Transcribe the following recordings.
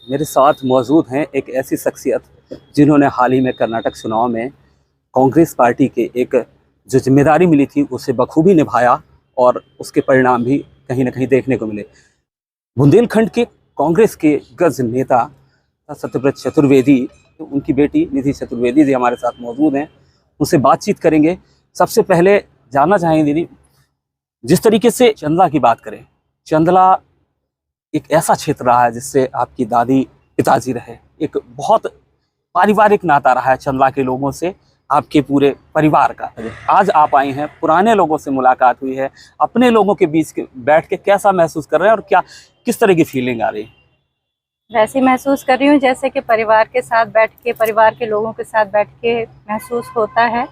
मेरे साथ मौजूद हैं एक ऐसी शख्सियत जिन्होंने हाल ही में कर्नाटक चुनाव में कांग्रेस पार्टी के एक जो जिम्मेदारी मिली थी उसे बखूबी निभाया और उसके परिणाम भी कहीं ना कहीं देखने को मिले। बुंदेलखंड के कांग्रेस के गज नेता सत्यव्रत चतुर्वेदी, उनकी बेटी निधि चतुर्वेदी जी हमारे साथ मौजूद हैं, उनसे बातचीत करेंगे। सबसे पहले जानना चाहेंगे दीदी, जिस तरीके से चंदला की बात करें, चंदला एक ऐसा क्षेत्र रहा है जिससे आपकी दादी पिताजी रहे, एक बहुत पारिवारिक नाता रहा है चंदला के लोगों से, आपके पूरे परिवार का। आज आप आई हैं, पुराने लोगों से मुलाकात हुई है, अपने लोगों के बीच बैठ के कैसा महसूस कर रहे हैं और क्या किस तरह की फीलिंग आ रही है? वैसे महसूस कर रही हूँ जैसे कि परिवार के साथ बैठ के, परिवार के लोगों के साथ बैठ के महसूस होता है।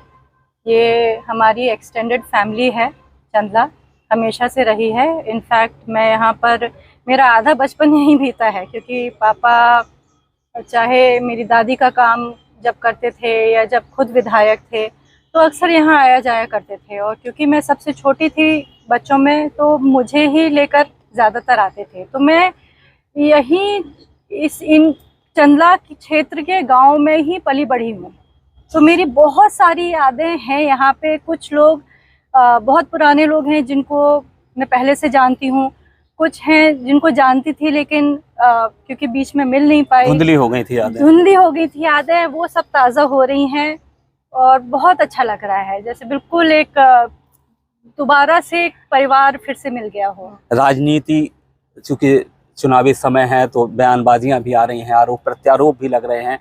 ये हमारी एक्सटेंडेड फैमिली है, चंदला हमेशा से रही है। इनफैक्ट मैं यहाँ पर, मेरा आधा बचपन यहीं बीता है, क्योंकि पापा चाहे मेरी दादी का काम जब करते थे या जब खुद विधायक थे तो अक्सर यहाँ आया जाया करते थे। और क्योंकि मैं सबसे छोटी थी बच्चों में तो मुझे ही लेकर ज़्यादातर आते थे। तो मैं यहीं इन चंदला के क्षेत्र के गांव में ही पली बढ़ी हूँ। तो मेरी बहुत सारी यादें हैं यहाँ पे। कुछ लोग बहुत पुराने लोग हैं जिनको मैं पहले से जानती हूँ, कुछ हैं जिनको जानती थी लेकिन क्योंकि बीच में मिल नहीं पाई, धुंधली हो गई थी यादें। धुंधली हो गई थी यादें, वो सब ताज़ा हो रही हैं और बहुत अच्छा लग रहा है, जैसे बिल्कुल एक दोबारा से एक परिवार फिर से मिल गया हो। राजनीति, चूंकि चुनावी समय है तो बयानबाजियां भी आ रही हैं, आरोप प्रत्यारोप भी लग रहे हैं।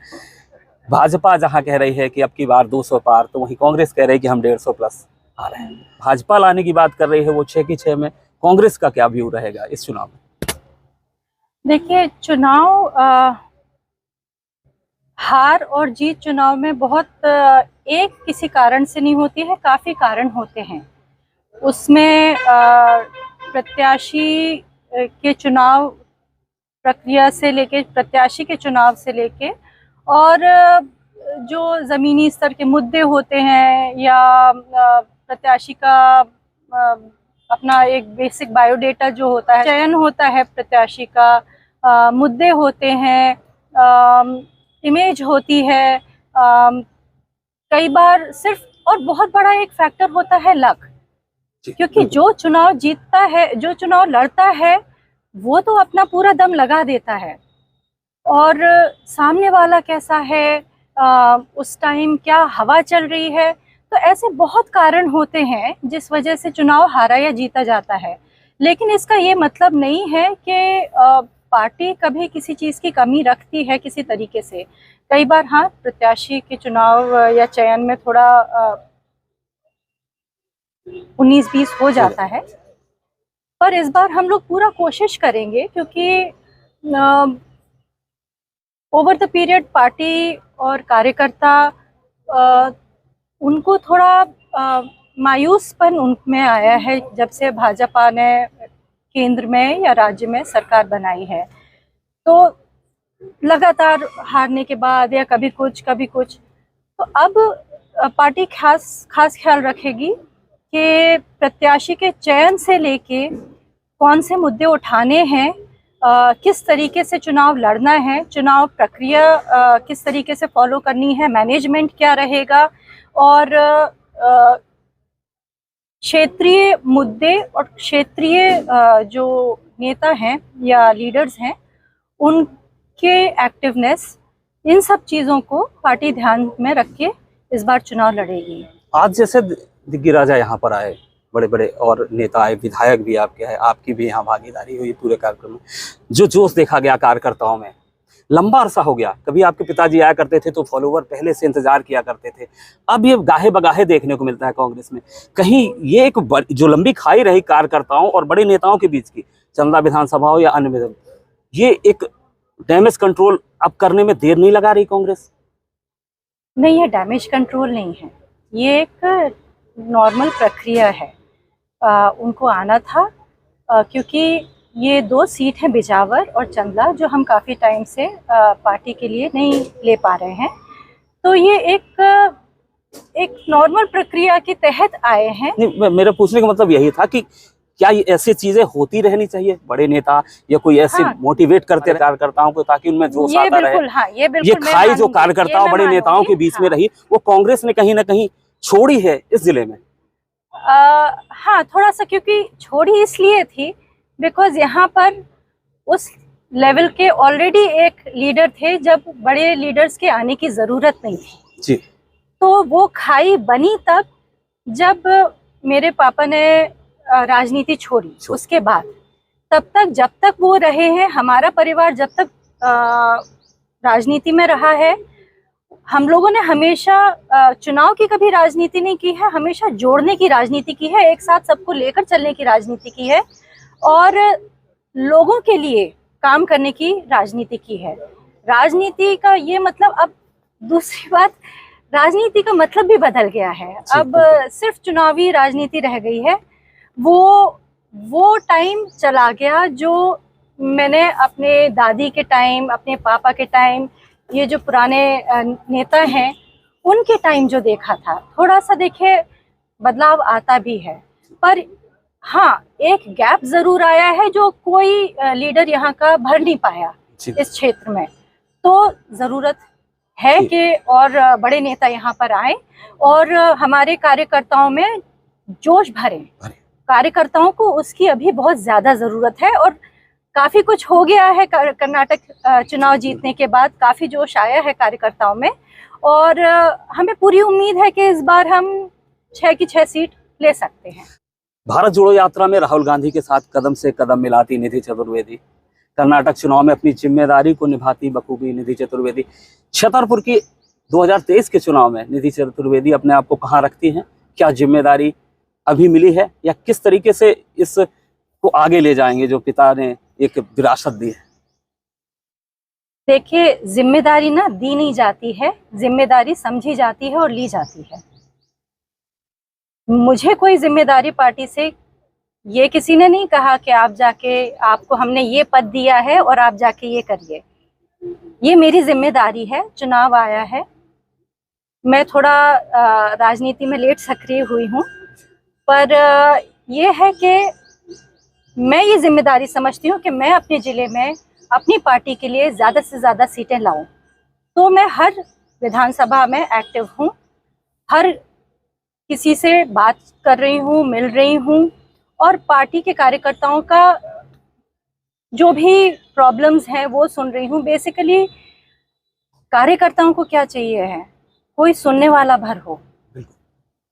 भाजपा जहां कह रही है कि अब की बार 200 पार, तो वहीं कांग्रेस कह रही है कि हम 150 प्लस आ रहे हैं। भाजपा लाने की बात कर रही है, वो 6 की 6 में। कांग्रेस का क्या व्यू रहेगा इस चुनाव में? देखिए, चुनाव हार और जीत चुनाव में बहुत एक किसी कारण से नहीं होती है, काफ़ी कारण होते हैं उसमें। प्रत्याशी के चुनाव प्रक्रिया से लेके, प्रत्याशी के चुनाव से लेके, और जो ज़मीनी स्तर के मुद्दे होते हैं या प्रत्याशी का अपना एक बेसिक बायोडेटा जो होता है, चयन होता है प्रत्याशी का, मुद्दे होते हैं, इमेज होती है, कई बार सिर्फ, और बहुत बड़ा एक फैक्टर होता है लक। क्योंकि जो चुनाव जीतता है, जो चुनाव लड़ता है, वो तो अपना पूरा दम लगा देता है, और सामने वाला कैसा है, उस टाइम क्या हवा चल रही है, तो ऐसे बहुत कारण होते हैं जिस वजह से चुनाव हारा या जीता जाता है। लेकिन इसका ये मतलब नहीं है कि पार्टी कभी किसी चीज़ की कमी रखती है किसी तरीके से। कई बार हाँ, प्रत्याशी के चुनाव या चयन में थोड़ा 19-20 हो जाता है, पर इस बार हम लोग पूरा कोशिश करेंगे, क्योंकि ओवर द पीरियड पार्टी और कार्यकर्ता उनको थोड़ा मायूसपन उनमें आया है जब से भाजपा ने केंद्र में या राज्य में सरकार बनाई है। तो लगातार हारने के बाद या कभी कुछ कभी कुछ, तो अब पार्टी खास ख्याल रखेगी कि प्रत्याशी के चयन से लेके कौन से मुद्दे उठाने हैं, किस तरीके से चुनाव लड़ना है, चुनाव प्रक्रिया किस तरीके से फॉलो करनी है, मैनेजमेंट क्या रहेगा, और क्षेत्रीय मुद्दे और क्षेत्रीय जो नेता हैं या लीडर्स हैं उनके एक्टिवनेस, इन सब चीज़ों को पार्टी ध्यान में रख के इस बार चुनाव लड़ेगी। आज जैसे दिग्गज यहाँ पर आए, बड़े बड़े और नेता आए, विधायक भी आपके आए, आपकी भी यहाँ भागीदारी हुई पूरे कार्यक्रम में, जो जोश देखा गया कार्यकर्ताओं में, लंबा अरसा हो गया। कभी आपके पिताजी आया करते थे तो फॉलोवर पहले से इंतजार किया करते थे, अब ये गाहे बगाहे देखने को मिलता है कांग्रेस में। कहीं ये एक जो लंबी खाई रही कार्यकर्ताओं और बड़े नेताओं के बीच की, चंदला विधानसभा हो या अन्य विधान, ये एक डैमेज कंट्रोल अब करने में देर नहीं लगा रही कांग्रेस? नहीं, ये डैमेज कंट्रोल नहीं है, ये एक नॉर्मल प्रक्रिया है। उनको आना था, क्योंकि ये 2 सीट हैं, बिजावर और चंदला, जो हम काफ़ी टाइम से पार्टी के लिए नहीं ले पा रहे हैं। तो ये एक नॉर्मल प्रक्रिया के तहत आए हैं। नहीं, मेरा पूछने का मतलब यही था कि क्या ये ऐसी चीजें होती रहनी चाहिए, बड़े नेता या कोई ऐसे हाँ। मोटिवेट करते रहे कार्यकर्ताओं को ताकि उनमें जोश ये आता रहे? बिल्कुल, हाँ, ये ये बिल्कुल मैं खाई जो मानूंगी, कार्यकर्ताओं ये मैं बड़े नेताओं के मानूंगी, बीच में हाँ। रही, वो कांग्रेस ने कहीं ना कहीं छोड़ी है इस जिले में। हाँ, थोड़ा सा, क्योंकि छोड़ी इसलिए थी बिकॉज यहाँ पर उस लेवल के ऑलरेडी एक लीडर थे, जब बड़े लीडर्स के आने की जरूरत नहीं थी। जी। तो वो खाई बनी तब जब मेरे पापा ने राजनीति छोड़ी। उसके बाद तब तक, जब तक वो रहे हैं, हमारा परिवार जब तक राजनीति में रहा है, हम लोगों ने हमेशा चुनाव की कभी राजनीति नहीं की है, हमेशा जोड़ने की राजनीति की है, एक साथ सबको लेकर चलने की राजनीति की है और लोगों के लिए काम करने की राजनीति की है। राजनीति का ये मतलब, अब दूसरी बात, राजनीति का मतलब भी बदल गया है। अब सिर्फ चुनावी राजनीति रह गई है। वो टाइम चला गया जो मैंने अपने दादी के टाइम, अपने पापा के टाइम, ये जो पुराने नेता हैं उनके टाइम जो देखा था। थोड़ा सा देखिए बदलाव आता भी है, पर हाँ, एक गैप जरूर आया है जो कोई लीडर यहाँ का भर नहीं पाया इस क्षेत्र में। तो जरूरत है कि और बड़े नेता यहाँ पर आए और हमारे कार्यकर्ताओं में जोश भरे। कार्यकर्ताओं को उसकी अभी बहुत ज्यादा जरूरत है और काफी कुछ हो गया है। कर्नाटक चुनाव जीतने के बाद काफी जोश आया है कार्यकर्ताओं में और हमें पूरी उम्मीद है कि इस बार हम 6 की 6 सीट ले सकते हैं। भारत जोड़ो यात्रा में राहुल गांधी के साथ कदम से कदम मिलाती निधि चतुर्वेदी, कर्नाटक चुनाव में अपनी जिम्मेदारी को निभाती बखूबी निधि चतुर्वेदी। छतरपुर की 2023 के चुनाव में निधि चतुर्वेदी अपने आप को कहाँ रखती हैं, क्या जिम्मेदारी अभी मिली है या किस तरीके से इसको आगे ले जाएंगे जो पिता ने एक विरासत दी है? देखिए, जिम्मेदारी ना दी नहीं जाती है, जिम्मेदारी समझी जाती है और ली जाती है। मुझे कोई जिम्मेदारी पार्टी से ये किसी ने नहीं कहा कि आप जाके, आपको हमने ये पद दिया है और आप जाके ये करिए। ये मेरी जिम्मेदारी है। चुनाव आया है, मैं थोड़ा राजनीति में लेट सक्रिय हुई हूँ, पर ये है कि मैं ये जिम्मेदारी समझती हूँ कि मैं अपने ज़िले में अपनी पार्टी के लिए ज़्यादा से ज़्यादा सीटें लाऊं। तो मैं हर विधानसभा में एक्टिव हूँ, हर किसी से बात कर रही हूँ, मिल रही हूँ और पार्टी के कार्यकर्ताओं का जो भी प्रॉब्लम्स हैं वो सुन रही हूँ। बेसिकली कार्यकर्ताओं को क्या चाहिए है, कोई सुनने वाला भर हो।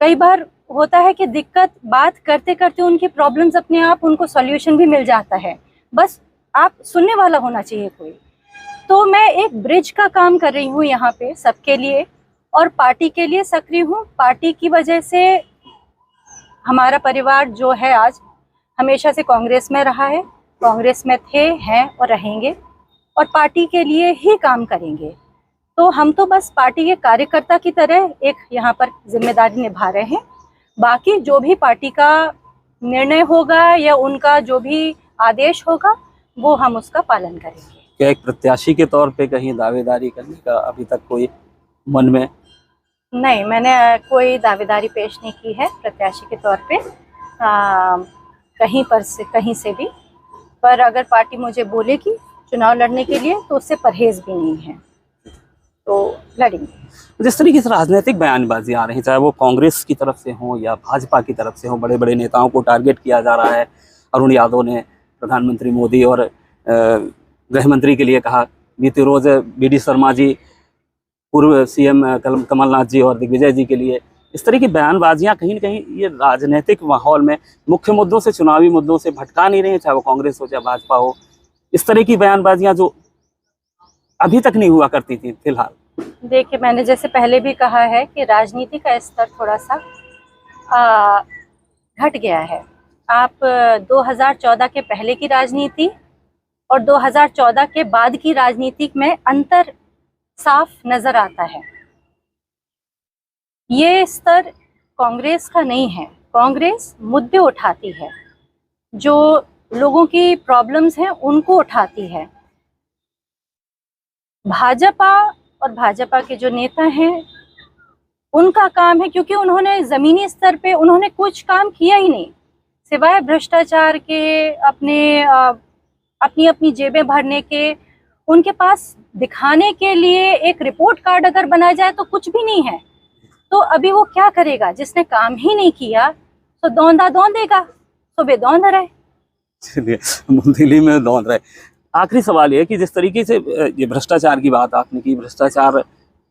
कई बार होता है कि दिक्कत बात करते करते उनकी प्रॉब्लम्स अपने आप उनको सॉल्यूशन भी मिल जाता है, बस आप सुनने वाला होना चाहिए कोई। तो मैं एक ब्रिज का काम कर रही हूँ यहाँ पे सबके लिए और पार्टी के लिए सक्रिय हूँ। पार्टी की वजह से हमारा परिवार जो है आज हमेशा से कांग्रेस में रहा है, कांग्रेस में थे, हैं और रहेंगे और पार्टी के लिए ही काम करेंगे। तो हम तो बस पार्टी के कार्यकर्ता की तरह एक यहाँ पर जिम्मेदारी निभा रहे हैं। बाकी जो भी पार्टी का निर्णय होगा या उनका जो भी आदेश होगा वो हम उसका पालन करेंगे। क्या एक प्रत्याशी के तौर पे कहीं दावेदारी करने का अभी तक कोई मन में? नहीं, मैंने कोई दावेदारी पेश नहीं की है प्रत्याशी के तौर पे कहीं से भी। पर अगर पार्टी मुझे बोलेगी चुनाव लड़ने के लिए तो उससे परहेज भी नहीं है, तो लड़ेंगे। जिस तरीके से राजनीतिक बयानबाजी आ रही है, चाहे वो कांग्रेस की तरफ से हो या भाजपा की तरफ से हो, बड़े बड़े नेताओं को टारगेट किया जा रहा है। अरुण यादव ने प्रधानमंत्री मोदी और गृह मंत्री के लिए कहा, बीते रोज BD शर्मा जी पूर्व CM कमलनाथ जी और दिग्विजय जी के लिए। इस तरह की बयानबाजियां कहीं न कहीं ये राजनीतिक माहौल में मुख्य मुद्दों से, चुनावी मुद्दों से भटका नहीं रही हैं, चाहे वो कांग्रेस हो चाहे भाजपा हो। इस तरह की बयानबाजियां जो अभी तक नहीं हुआ करती थी फिलहाल। देखिए, मैंने जैसे पहले भी कहा है कि राजनीति का स्तर थोड़ा सा घट गया है। आप 2014 के पहले की राजनीति और 2014 के बाद की राजनीति में अंतर साफ नजर आता है। ये स्तर कांग्रेस का नहीं है। कांग्रेस मुद्दे उठाती है, जो लोगों की प्रॉब्लम्स हैं उनको उठाती है। भाजपा और भाजपा के जो नेता हैं उनका काम है, क्योंकि उन्होंने ज़मीनी स्तर पे उन्होंने कुछ काम किया ही नहीं। सिवाय भ्रष्टाचार के, अपनी अपनी जेबें भरने के, उनके पास दिखाने के लिए एक रिपोर्ट कार्ड अगर बनाया जाए तो कुछ भी नहीं है। तो अभी वो क्या करेगा? जिसने काम ही नहीं किया तो दौंदा दौंदेगा, तो बेदौंद रहे। चलिए, दिल्ली में दौड़ रहे। आखिरी सवाल ये है कि जिस तरीके से ये भ्रष्टाचार की बात आपने की, भ्रष्टाचार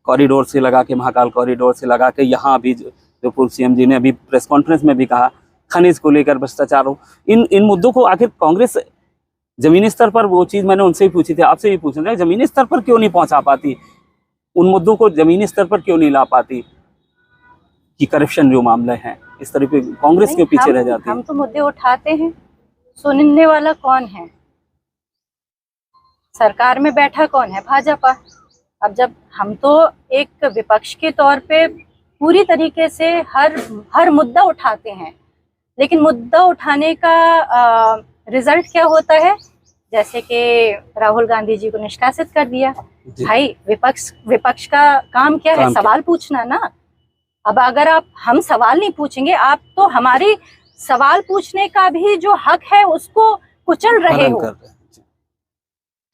कॉरिडोर से लगा के, महाकाल कॉरिडोर से लगा के, यहाँ अभी जो पूर्व सीएम जी ने अभी प्रेस कॉन्फ्रेंस में भी कहा, खनिज को लेकर भ्रष्टाचार हो, इन मुद्दों को आखिर कांग्रेस जमीनी स्तर पर, वो चीज़ मैंने उनसे ही पूछी थी, आपसे भी पूछ रहे हैं, जमीनी स्तर पर क्यों नहीं पहुंचा पाती? उन मुद्दों को जमीनी स्तर पर क्यों नहीं ला पाती कि करप्शन जो मामले हैं इस तरह पे कांग्रेस के पीछे रह जाती है? हम तो मुद्दे उठाते हैं, सुनने वाला कौन है? सरकार में बैठा कौन है? भाजपा। अब जब हम तो एक विपक्ष के तौर पे पूरी तरीके से हर मुद्दा उठाते हैं, लेकिन मुद्दा उठाने का रिजल्ट क्या होता है? जैसे कि राहुल गांधी जी को निष्कासित कर दिया। भाई, विपक्ष का काम क्या है? सवाल पूछना ना। अब अगर हम सवाल नहीं पूछेंगे, आप तो हमारी सवाल पूछने का भी जो हक है उसको कुचल रहे हो।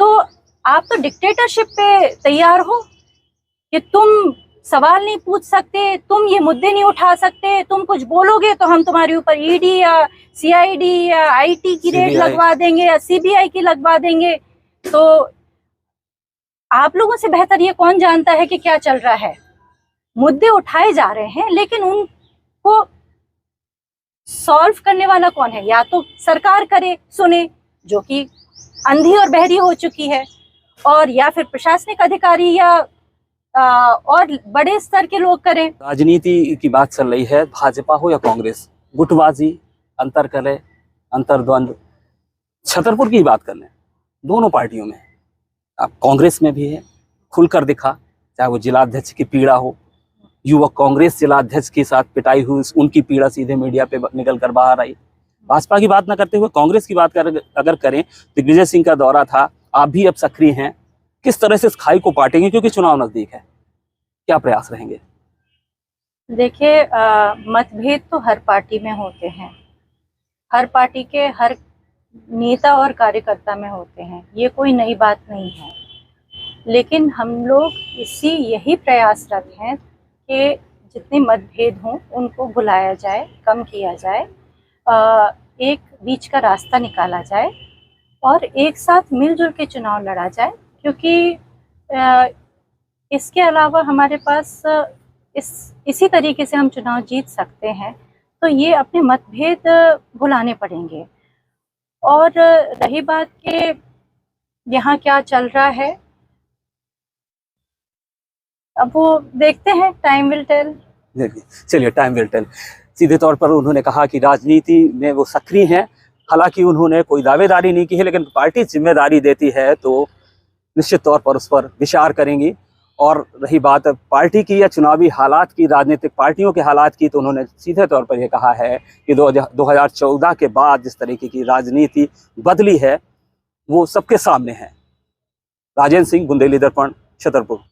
तो आप तो डिक्टेटरशिप पे तैयार हो कि तुम सवाल नहीं पूछ सकते, तुम ये मुद्दे नहीं उठा सकते, तुम कुछ बोलोगे तो हम तुम्हारे ऊपर ईडी या सीआईडी या आईटी की रेड लगवा देंगे या सीबीआई की लगवा देंगे। तो आप लोगों से बेहतर ये कौन जानता है कि क्या चल रहा है? मुद्दे उठाए जा रहे हैं, लेकिन उनको सॉल्व करने वाला कौन है? या तो सरकार करे, सुने, जो कि अंधी और बहरी हो चुकी है, और या फिर प्रशासनिक अधिकारी या और बड़े स्तर के लोग करें। राजनीति की बात चल रही है, भाजपा हो या कांग्रेस, गुटबाजी, अंतर कलह, अंतर्द्वंद, छतरपुर की बात कर लें, दोनों पार्टियों में, अब कांग्रेस में भी है, खुलकर दिखा, चाहे वो जिलाध्यक्ष की पीड़ा हो, युवक कांग्रेस जिलाध्यक्ष के साथ पिटाई हुई, उनकी पीड़ा सीधे मीडिया पे निकल कर बाहर आई। भाजपा की बात ना करते हुए कांग्रेस की बात अगर करें, दिग्विजय सिंह का दौरा था, आप भी अब सक्रिय हैं, किस तरह से इस खाई को पाटेंगे, क्योंकि चुनाव नजदीक है, क्या प्रयास रहेंगे? देखिए, मतभेद तो हर पार्टी में होते हैं, हर पार्टी के हर नेता और कार्यकर्ता में होते हैं, ये कोई नई बात नहीं है। लेकिन हम लोग यही प्रयासरत हैं कि जितने मतभेद हों उनको भुलाया जाए, कम किया जाए, एक बीच का रास्ता निकाला जाए और एक साथ मिलजुल के चुनाव लड़ा जाए, क्योंकि इसके अलावा हमारे पास इसी तरीके से हम चुनाव जीत सकते हैं। तो ये अपने मतभेद भुलाने पड़ेंगे। और रही बात कि यहाँ क्या चल रहा है, अब वो देखते हैं, टाइम विल टेल। चलिए, टाइम विल टेल। सीधे तौर पर उन्होंने कहा कि राजनीति में वो सक्रिय हैं, हालांकि उन्होंने कोई दावेदारी नहीं की है, लेकिन पार्टी जिम्मेदारी देती है तो निश्चित तौर पर उस पर विचार करेंगी। और रही बात पार्टी की या चुनावी हालात की, राजनीतिक पार्टियों के हालात की, तो उन्होंने सीधे तौर पर यह कहा है कि 2014 के बाद जिस तरीके की राजनीति बदली है वो सबके सामने है। राजेंद्र सिंह, बुंदेली दर्पण, छतरपुर।